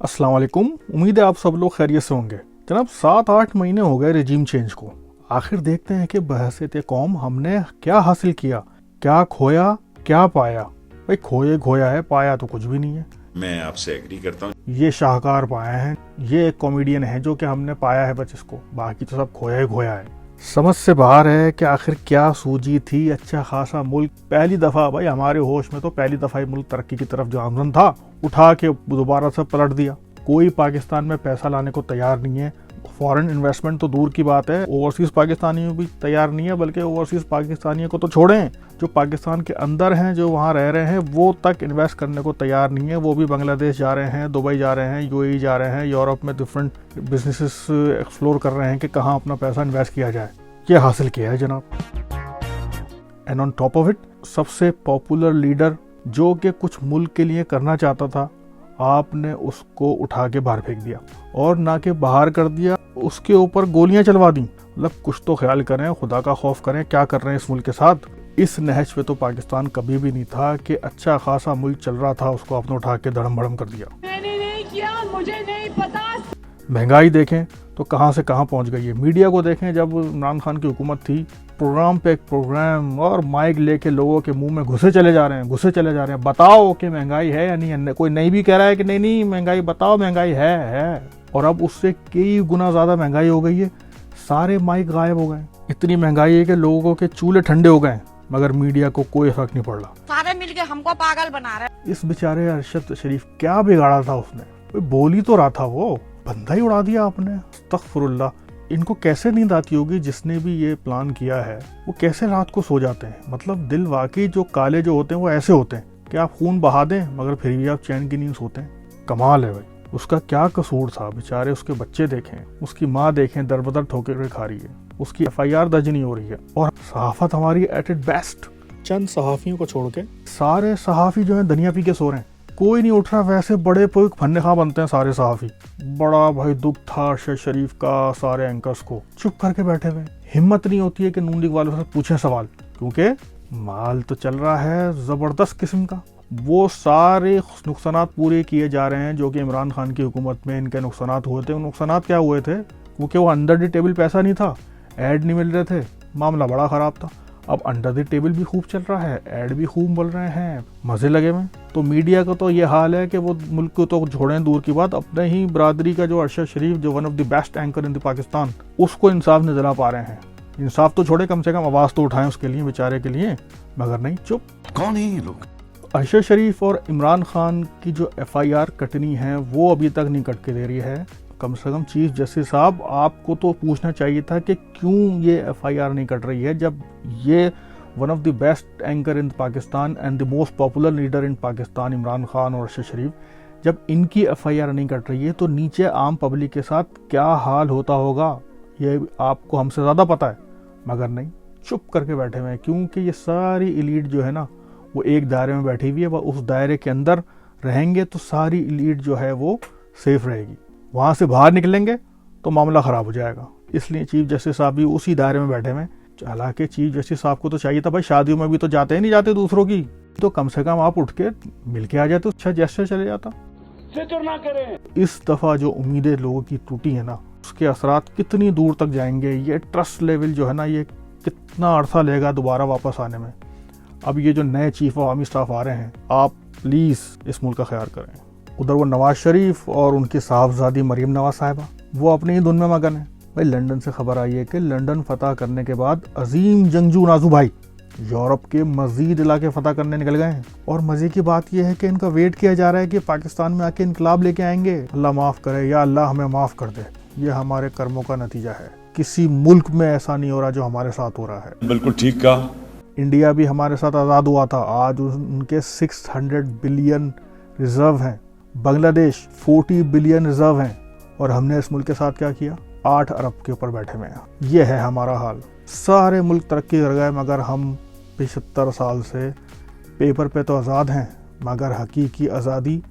अस्सलाम वालेकुम। उम्मीद है आप सब लोग खैरियत से होंगे। जनाब 7-8 महीने हो गए रिजीम चेंज को। आखिर देखते हैं कि बहसीत कौम हमने क्या हासिल किया, क्या खोया, क्या पाया। भाई खोए खोया है, पाया तो कुछ भी नहीं है। मैं आपसे एग्री करता हूँ। ये शाहकार पाए हैं, ये एक कॉमेडियन है जो कि हमने पाया है बस इसको, बाकी तो सब खोया ही खोया है। समझ से बाहर है कि आखिर क्या सूझी थी। अच्छा खासा मुल्क पहली दफा, भाई हमारे होश में तो पहली दफा ही मुल्क तरक्की की तरफ गामजन था, उठा के दोबारा से पलट दिया। कोई पाकिस्तान में पैसा लाने को तैयार नहीं है। फॉरेन इन्वेस्टमेंट तो दूर की बात है, ओवरसीज पाकिस्तानियों भी तैयार नहीं है, बल्कि ओवरसीज पाकिस्तानियों को तो छोड़ें, जो पाकिस्तान के अंदर हैं, जो वहाँ रह रहे हैं, वो तक इन्वेस्ट करने को तैयार नहीं है। वो भी बांग्लादेश जा रहे हैं, दुबई जा रहे हैं, यूएई जा रहे हैं, यूरोप में डिफरेंट बिजनेसेस एक्सप्लोर कर रहे हैं कि कहाँ अपना पैसा इन्वेस्ट किया जाए। ये हासिल किया है जनाब। And on top of it, सबसे पॉपुलर लीडर जो कि कुछ मुल्क के लिए करना चाहता था, आपने उसको उठा के बाहर फेंक दिया, और ना के बाहर कर दिया, उसके ऊपर गोलियां चलवा दी। मतलब कुछ तो ख्याल करें, खुदा का खौफ करें, क्या कर रहे हैं इस मुल्क के साथ। इस नहज पे तो पाकिस्तान कभी भी नहीं था कि अच्छा खासा मुल्क चल रहा था, उसको आपने उठा के धड़म भड़म कर दिया। मैंने नहीं किया, मुझे नहीं पता। महंगाई देखें तो कहां से कहां पहुंच गई है। मीडिया को देखें, जब इमरान खान की हुकूमत थी, प्रोग्राम पे एक प्रोग्राम और माइक लेके लोगों के मुंह में घुसे चले जा रहे हैं। बताओ कि महंगाई है या नहीं है। कोई नहीं भी कह रहा है कि नहीं महंगाई, बताओ महंगाई है। और अब उससे कई गुना ज्यादा महंगाई हो गई है। सारे माइक गायब हो गए। इतनी महंगाई है कि लोगों के चूल्हे ठंडे हो गए, मगर मीडिया को कोई फर्क नहीं पड़ रहा। सारे मिलके हमको पागल बना रहे। इस बेचारे अरशद शरीफ क्या बिगाड़ा था उसने? कोई बोल ही तो रहा था, वो बंदा ही उड़ा दिया आपने। अस्तगफिरुल्लाह। इनको कैसे नींद आती होगी जिसने भी ये प्लान किया है, वो कैसे रात को सो जाते हैं। मतलब दिल वाकई जो काले जो होते हैं वो ऐसे होते हैं कि आप खून बहा दें मगर फिर भी आप चैन की नींद सोते हैं। कमाल है भाई। उसका क्या कसूर था बेचारे। उसके बच्चे देखें, उसकी माँ देखें, दर बदर ठोकर खा रही है, उसकी FIR दर्ज नहीं हो रही है। और सहाफत हमारी एट इट बेस्ट। चंद सहाफियों को छोड़ के सारे सहाफी जो है दुनिया पी के सो रहे हैं, कोई नहीं उठ रहा। वैसे बड़े फन्ने खा बनते हैं सारे सहाफी। बड़ा भाई दुख था अरशद शरीफ का, सारे एंकर्स को चुप करके बैठे हुए। हिम्मत नहीं होती है कि नून लीग वालों से पूछें सवाल, क्योंकि माल तो चल रहा है जबरदस्त किस्म का। वो सारे नुकसानात पूरे किए जा रहे हैं जो कि इमरान खान की हुकूमत में इनके नुकसानात हुए थे। नुकसानात क्या हुए थे? क्योंकि वो अंडर द टेबल पैसा नहीं था, ऐड नहीं मिल रहे थे, मामला बड़ा खराब था। अब अंडर द टेबल भी खूब चल रहा है, ऐड भी खूब बोल रहे हैं, मजे लगे हुए। तो मीडिया का तो ये हाल है कि वो मुल्क को तो छोड़ें दूर की बात, अपने ही बरादरी का जो अरशद शरीफ, जो one of the best anchor in the Pakistan, उसको इंसाफ नहीं दिला पा रहे हैं। इंसाफ तो छोड़े, कम से कम आवाज तो उठाएं उसके लिए, बेचारे के लिए, मगर नहीं, चुप। कौन है ये लोग? अरशद शरीफ और इमरान खान की जो FIR कटनी है वो अभी तक नहीं कट के दे रही है। कम से कम चीफ जस्टिस साहब, आपको तो पूछना चाहिए था कि क्यों ये FIR नहीं कट रही है, जब ये one of the best anchor in Pakistan and the most popular leader in Pakistan Imran Khan और अरशद शरीफ, जब इनकी FIR नहीं कट रही है तो नीचे आम पब्लिक के साथ क्या हाल होता होगा ये आपको हमसे ज़्यादा पता है। मगर नहीं, चुप करके बैठे हुए हैं, क्योंकि ये सारी इलीट जो है ना, वो एक दायरे में बैठी हुई है। वह उस दायरे के अंदर रहेंगे तो सारी इलीट जो है वो सेफ रहेगी। वहां से बाहर निकलेंगे तो मामला खराब हो जाएगा। इसलिए चीफ जस्टिस साहब भी उसी दायरे में बैठे हुए। हालांकि चीफ जस्टिस साहब को तो चाहिए था, भाई शादियों में भी तो जाते ही नहीं जाते दूसरों की, तो कम से कम आप उठ के मिल के आ जाते, अच्छा जेस्चर चले जाता। फिक्र ना करें। इस दफा जो उम्मीदें लोगों की टूटी है ना, उसके असरात कितनी दूर तक जाएंगे, ये ट्रस्ट लेवल जो है ना, ये कितना अरसा लेगा दोबारा वापस आने में। अब ये जो नए चीफ ऑफ आर्मी स्टाफ आ रहे हैं, आप प्लीज इस मुल्क का ख्याल करें। उधर वो नवाज शरीफ और उनकी साहबजादी मरीम नवाज साहिबा, वो अपनी ही धुन में मगन है। भाई लंदन से खबर आई है कि लंदन फतह करने के बाद अजीम जंगजू नाजू भाई यूरोप के मजीद इलाके फतह करने निकल गए हैं। और मजे की बात यह है कि इनका वेट किया जा रहा है कि पाकिस्तान में आके इनकलाब लेके आएंगे। अल्लाह माफ करे, या अल्लाह हमें माफ कर दे। ये हमारे कर्मों का नतीजा है। किसी मुल्क में ऐसा नहीं हो रहा जो हमारे साथ हो रहा है। बिल्कुल ठीक कहा। इंडिया भी हमारे साथ आज़ाद हुआ था, आज उनके 600 बिलियन रिजर्व हैं। बांग्लादेश 40 बिलियन रिजर्व हैं, और हमने इस मुल्क के साथ क्या किया? 8 अरब के ऊपर बैठे हुए हैं। ये है हमारा हाल। सारे मुल्क तरक्की कर गए, मगर हम 75 साल से पेपर पे तो आज़ाद हैं, मगर हकीकी आज़ादी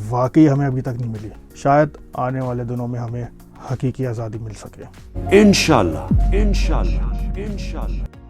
वाकई हमें अभी तक नहीं मिली। शायद आने वाले दिनों में हमें हकीकी आज़ादी मिल सके। इंशाल्लाह, इंशाल्लाह, इंशाल्लाह।